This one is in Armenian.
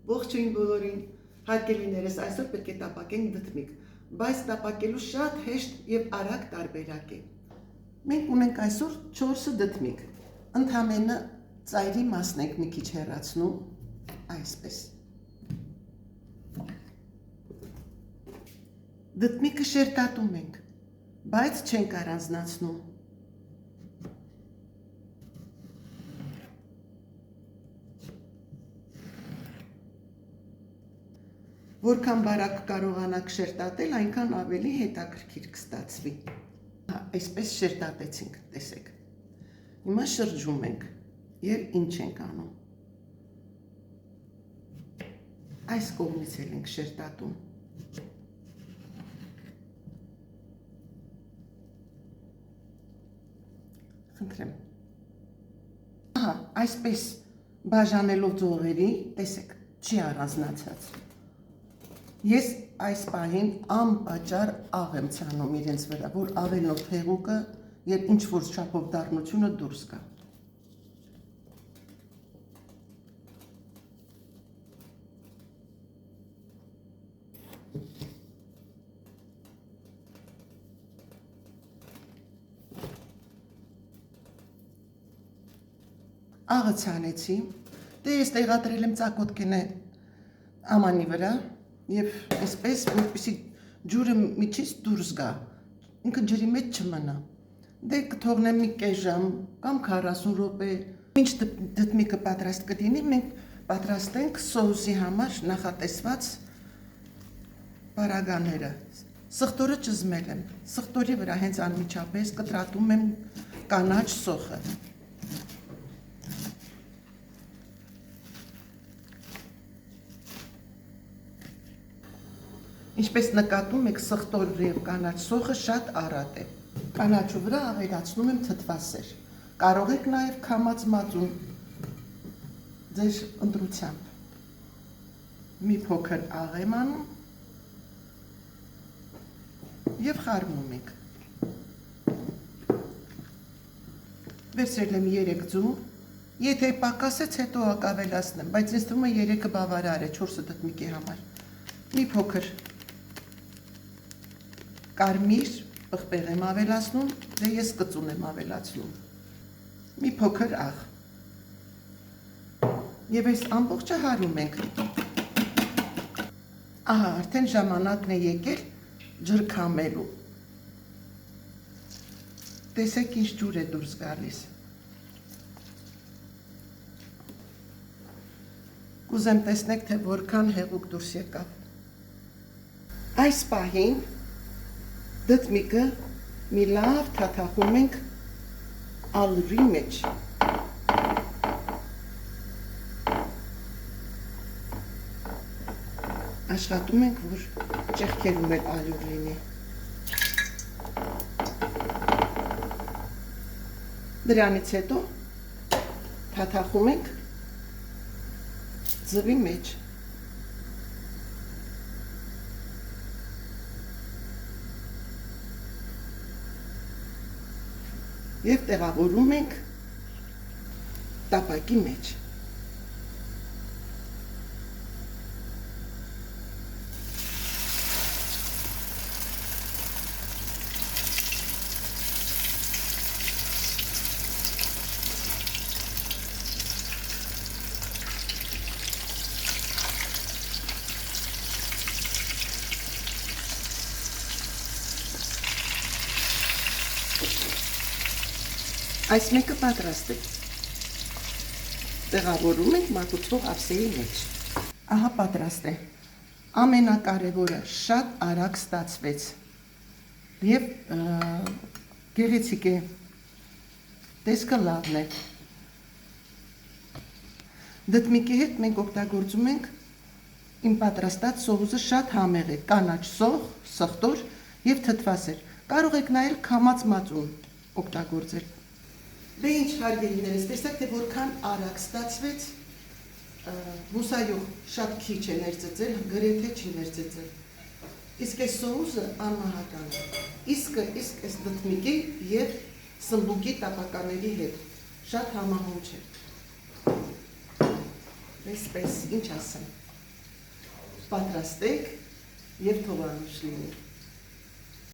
Ողջույն բոլորին, հարգելիներս, այսօր պետք է տապակենք դդմիկ, բայց տապակելու շատ հեշտ և արագ տարբերակ է։ Մենք ունենք այսօր 4 դդմիկ, ընդամենը ծայրի մասն ենք մի քիչ հեռացնում, այսպես։ Դդմիկը շերտատում ենք, բայց չենք առանձնացնում։ Որքան բարակ կարողանաք շերտատել, այնքան ավելի հետաքրքիր կստացվի։ Այսպես շերտատեցինք, տեսեք։ Հիմա շրջում ենք և ինչ ենք անում։ Այս կողմից էլ ենք շերտատում։ Խնդրեմ։ Այսպես բաժանելով ձողերի, տեսեք, չի առանձնացած։ Ես այս պահին անպատճառ աղ եմ ցանում իրենց վրա, որ աղենով հեղուկը և ինչ-որ չափով դառնությունը դուրս գա։ Աղը ցանեցի, դե ես տեղադրել եմ ծակոտկենը ամանի վրա և այսպես, որպեսզի ջուրը միջից դուրս գա, ինքը ջրի մեջ չմնա։ Դե կթողնեմ մի կես ժամ կամ 40 րոպե, մինչ դդմիկը պատրաստ կլինի, մենք պատրաստենք սոուսի համար նախատեսված պարագաները։ Սխտորը ճզմել եմ, սխտորի վրա հենց անմիջապես կտրատում եմ կանաչ սոխը։ Ինչպես նկատում եք, սխտորը և կանաչ սոխը շատ առատ է։ Կանաչու վրա ավելացնում եմ թթվասեր։ Կարող եք նաև քամած մածուն ձեր ընտրությամբ։ Մի փոքր աղ եմ անում և խառնում ենք։ Վերցրել եմ 3 ձու, եթե պակասեց հետո կավելացնեմ, բայց ինձ թվում է 3-ը բավարար է 4 դդմիկի համար։ Մի փոքր կարմիր պղպեղ եմ ավելացնում, դե ես կծուն եմ ավելացնում, մի փոքր աղ, և այս ամբողջը հարում ենք։ Ահա, արդեն ժամանակն է եկել ջրքամելու։ Տեսեք ինչ ջուր է դուրս գալիս։ Կուզեմ տեսնեք, թե որքան հեղուկ դուրս եկավ։ Այս պահին դդմիկը մի լավ թաթախում ենք ալյուրի մեջ։ Աշխատում ենք, որ ճեղքերում էլ ալյուր լինի։ Դրանից հետո թաթախում ենք ձվի մեջ։ Եվ տեղավորում ենք տապակի մեջ։ Այս մեկը պատրաստ է։ Տեղավորում ենք մատուցվող ափսեի մեջ։ Ահա պատրաստ է։ Ամենակարևորը շատ արագ ստացվեց և գեղեցիկ է, տեսքը լավն է։ Դդմիկի հետ մենք օգտագործում ենք իմ պատրաստած սոուսը շատ համեղ է, կանաչ սոխ, սխտոր և թթվասեր։ Կարող եք նայել քամած մածուն օգտագործել։ Դե ինչ հարգելիներս, տեսակ, թե որքան արագ ստացվեց, բուսայող շատ քիչ է ներծծել, գրեթե չի ներծծել։ Իսկ այս սոուսը անմահական է։ Իսկ այս դդմիկի և սմբուկի տապականների հետ շատ համահունչ է։ Այսպես, ինչ ասեմ։ պատրաստեք եւ թողանուշ լինի։